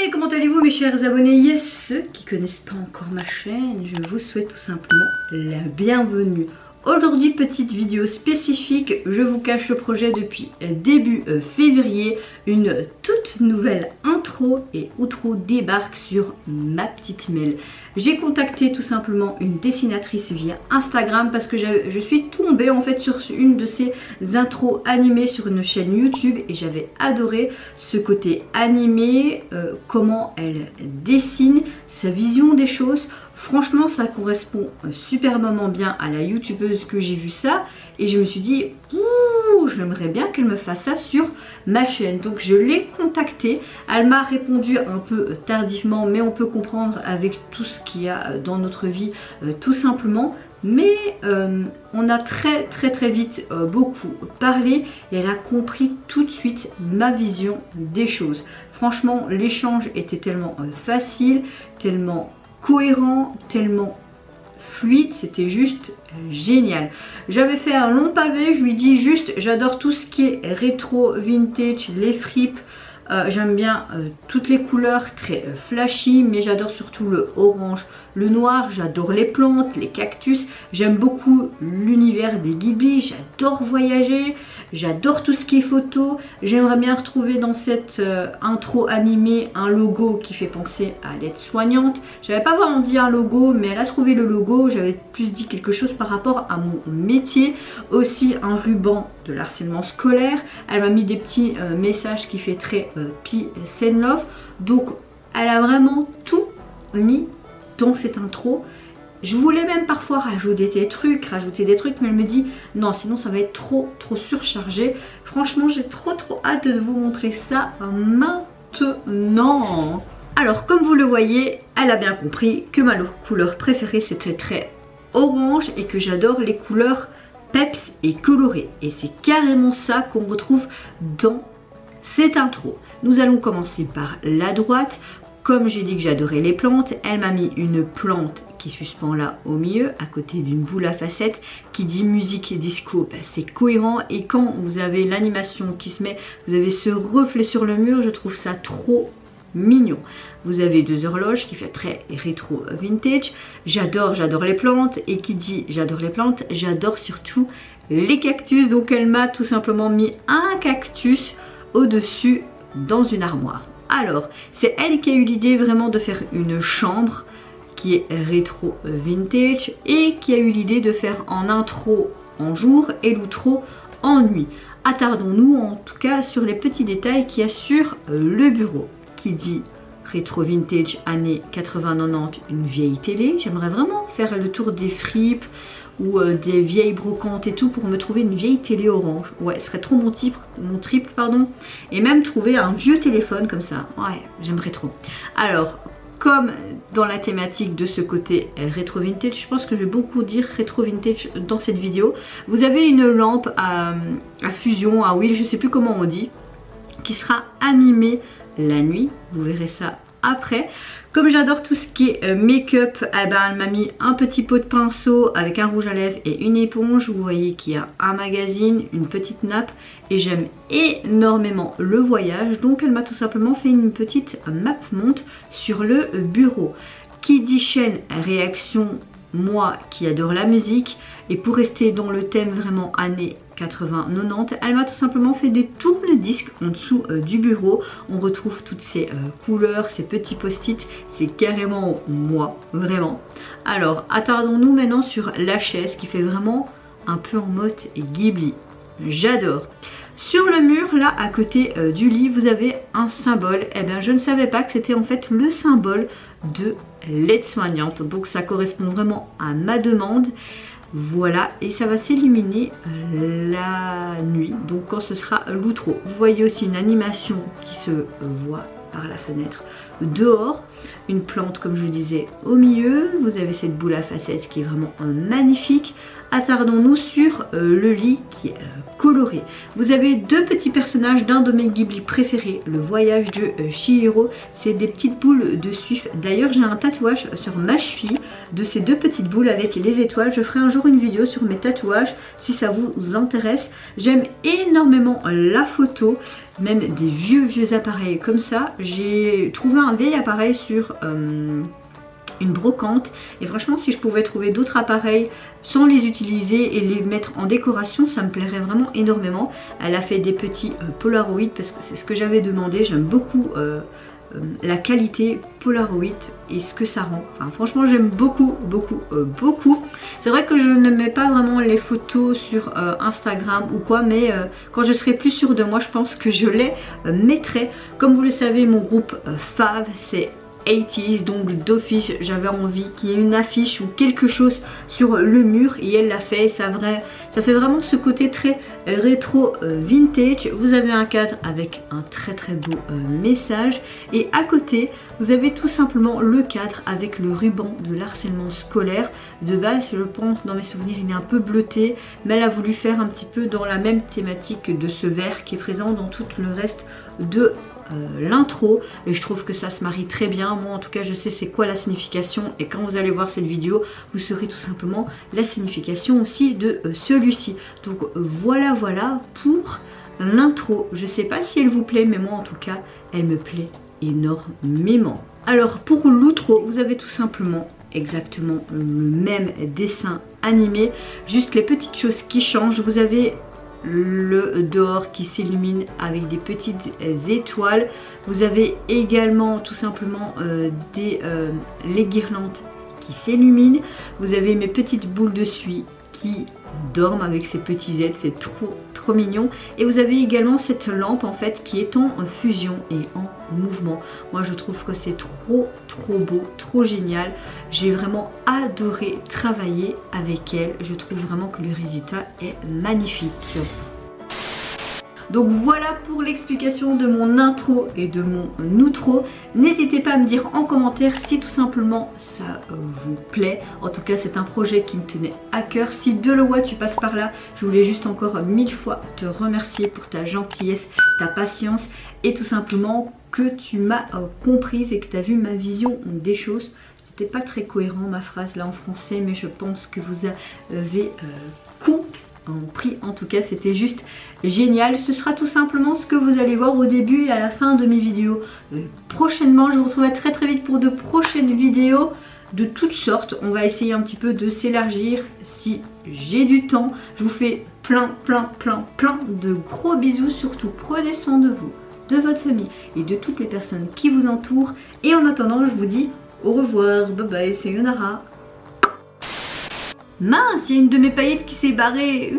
Hey, comment allez-vous mes chers abonnés? Yes, ceux qui connaissent pas encore ma chaîne, je vous souhaite tout simplement la bienvenue. Aujourd'hui, petite vidéo spécifique, je vous cache le projet depuis début février. Une toute nouvelle intro et outro débarque sur ma petite mail. J'ai contacté tout simplement une dessinatrice via Instagram parce que je suis tombée en fait sur une de ces intros animées sur une chaîne YouTube et j'avais adoré ce côté animé, comment elle dessine, sa vision des choses. Franchement, ça correspond superbement bien à la youtubeuse que j'ai vu ça et je me suis dit, j'aimerais bien qu'elle me fasse ça sur ma chaîne. Donc je l'ai contactée, elle m'a répondu un peu tardivement, mais on peut comprendre avec tout ce qu'il y a dans notre vie tout simplement. Mais on a très vite beaucoup parlé et elle a compris tout de suite ma vision des choses. Franchement, l'échange était tellement facile, tellement cohérent, tellement fluide, c'était juste génial. J'avais fait un long pavé, je lui dis juste j'adore tout ce qui est rétro, vintage, les fripes. J'aime bien toutes les couleurs très flashy, mais j'adore surtout le orange, le noir, j'adore les plantes, les cactus, j'aime beaucoup l'univers des Ghibli, j'adore voyager, j'adore tout ce qui est photo. J'aimerais bien retrouver dans cette intro animée un logo qui fait penser à l'aide-soignante. J'avais pas vraiment dit un logo, mais elle a trouvé le logo, j'avais plus dit quelque chose par rapport à mon métier. Aussi un ruban de l'harcèlement scolaire, elle m'a mis des petits messages qui fait très peace and love. Donc elle a vraiment tout mis dans cette intro. Je voulais même parfois rajouter des trucs, mais elle me dit non, sinon ça va être trop surchargé. Franchement, j'ai trop hâte de vous montrer ça maintenant. Alors comme vous le voyez, elle a bien compris que ma couleur préférée c'était très orange et que j'adore les couleurs peps et colorées. Et c'est carrément ça qu'on retrouve dans cette intro. Nous allons commencer par la droite. Comme j'ai dit que j'adorais les plantes, elle m'a mis une plante qui suspend là au milieu, à côté d'une boule à facettes. Qui dit musique et disco, c'est cohérent. Et quand vous avez l'animation qui se met, vous avez ce reflet sur le mur, je trouve ça trop mignon. Vous avez deux horloges qui fait très rétro vintage. J'adore les plantes. Et qui dit j'adore les plantes, j'adore surtout les cactus. Donc elle m'a tout simplement mis un cactus au-dessus dans une armoire. Alors, c'est elle qui a eu l'idée vraiment de faire une chambre qui est rétro vintage et qui a eu l'idée de faire en intro en jour et l'outro en nuit. Attardons-nous en tout cas sur les petits détails qu'il y a sur le bureau. Qui dit rétro vintage années 80-90, une vieille télé. J'aimerais vraiment faire le tour des fripes ou des vieilles brocantes et tout pour me trouver une vieille télé orange. Ouais, ce serait trop mon triple, pardon. Et même trouver un vieux téléphone comme ça. Ouais, j'aimerais trop. Alors, comme dans la thématique de ce côté rétro vintage, je pense que je vais beaucoup dire rétro vintage dans cette vidéo. Vous avez une lampe à fusion, à huile, je sais plus comment on dit, qui sera animée la nuit. Vous verrez ça après. Comme j'adore tout ce qui est make-up, elle m'a mis un petit pot de pinceau avec un rouge à lèvres et une éponge. Vous voyez qu'il y a un magazine, une petite nappe et j'aime énormément le voyage. Donc elle m'a tout simplement fait une petite map monte sur le bureau. Qui dit chaîne réaction, moi qui adore la musique, et pour rester dans le thème vraiment années 80-90, elle m'a tout simplement fait des tourne-disques en dessous du bureau. On retrouve toutes ces couleurs, ces petits post-it, c'est carrément moi, vraiment. Alors, attardons-nous maintenant sur la chaise qui fait vraiment un peu en mode Ghibli. J'adore. Sur le mur, là, à côté du lit, vous avez un symbole. Eh bien, je ne savais pas que c'était en fait le symbole de l'aide-soignante. Donc, ça correspond vraiment à ma demande. Voilà, et ça va s'illuminer la nuit, donc quand ce sera l'outro. Vous voyez aussi une animation qui se voit par la fenêtre dehors. Une plante, comme je vous disais, au milieu. Vous avez cette boule à facettes qui est vraiment magnifique. attardons-nous sur le lit qui est coloré. Vous avez deux petits personnages d'un de mes Ghibli préférés, le voyage de Chihiro. C'est des petites boules de suif. D'ailleurs j'ai un tatouage sur ma cheville de ces deux petites boules avec les étoiles. Je ferai un jour une vidéo sur mes tatouages si ça vous intéresse. J'aime énormément la photo, même des vieux appareils comme ça. J'ai trouvé un vieil appareil sur une brocante et franchement si je pouvais trouver d'autres appareils sans les utiliser et les mettre en décoration, ça me plairait vraiment énormément. Elle a fait des petits Polaroid parce que c'est ce que j'avais demandé. J'aime beaucoup la qualité Polaroid et ce que ça rend. Enfin, franchement j'aime beaucoup. C'est vrai que je ne mets pas vraiment les photos sur Instagram ou quoi, mais quand je serai plus sûre de moi, je pense que je les mettrai. Comme vous le savez, mon groupe Fave, c'est 80s, donc d'office j'avais envie qu'il y ait une affiche ou quelque chose sur le mur et elle l'a fait. Ça fait vraiment ce côté très rétro vintage. Vous avez un cadre avec un très beau message et à côté vous avez tout simplement le cadre avec le ruban de l'harcèlement scolaire. De base je pense, dans mes souvenirs, il est un peu bleuté, mais elle a voulu faire un petit peu dans la même thématique de ce vert qui est présent dans tout le reste de l'intro et je trouve que ça se marie très bien. Moi en tout cas je sais c'est quoi la signification et quand vous allez voir cette vidéo vous saurez tout simplement la signification aussi de celui-ci. Donc voilà pour l'intro. Je sais pas si elle vous plaît mais moi en tout cas elle me plaît énormément. Alors pour l'outro vous avez tout simplement exactement le même dessin animé, juste les petites choses qui changent. Vous avez le dehors qui s'illumine avec des petites étoiles. Vous avez également tout simplement les guirlandes qui s'illuminent. Vous avez mes petites boules de suie qui dorment avec ces petits aides, c'est trop mignon. Et vous avez également cette lampe en fait qui est en fusion et en mouvement. Moi je trouve que c'est trop beau, trop génial. J'ai vraiment adoré travailler avec elle. Je trouve vraiment que le résultat est magnifique. Donc voilà pour l'explication de mon intro et de mon outro. N'hésitez pas à me dire en commentaire si tout simplement ça vous plaît. En tout cas c'est un projet qui me tenait à cœur. Si Deloa tu passes par là, je voulais juste encore 1000 fois te remercier pour ta gentillesse, ta patience et tout simplement que tu m'as comprise et que tu as vu ma vision des choses. C'était pas très cohérent ma phrase là en français, mais je pense que vous avez compris. En tout cas c'était juste génial. Ce sera tout simplement ce que vous allez voir au début et à la fin de mes vidéos. Prochainement je vous retrouverai très vite pour de prochaines vidéos de toutes sortes. On va essayer un petit peu de s'élargir si j'ai du temps. Je vous fais plein de gros bisous. Surtout prenez soin de vous, de votre famille et de toutes les personnes qui vous entourent. Et en attendant je vous dis au revoir, bye bye, c'est Yonara. Mince, il y a une de mes paillettes qui s'est barrée.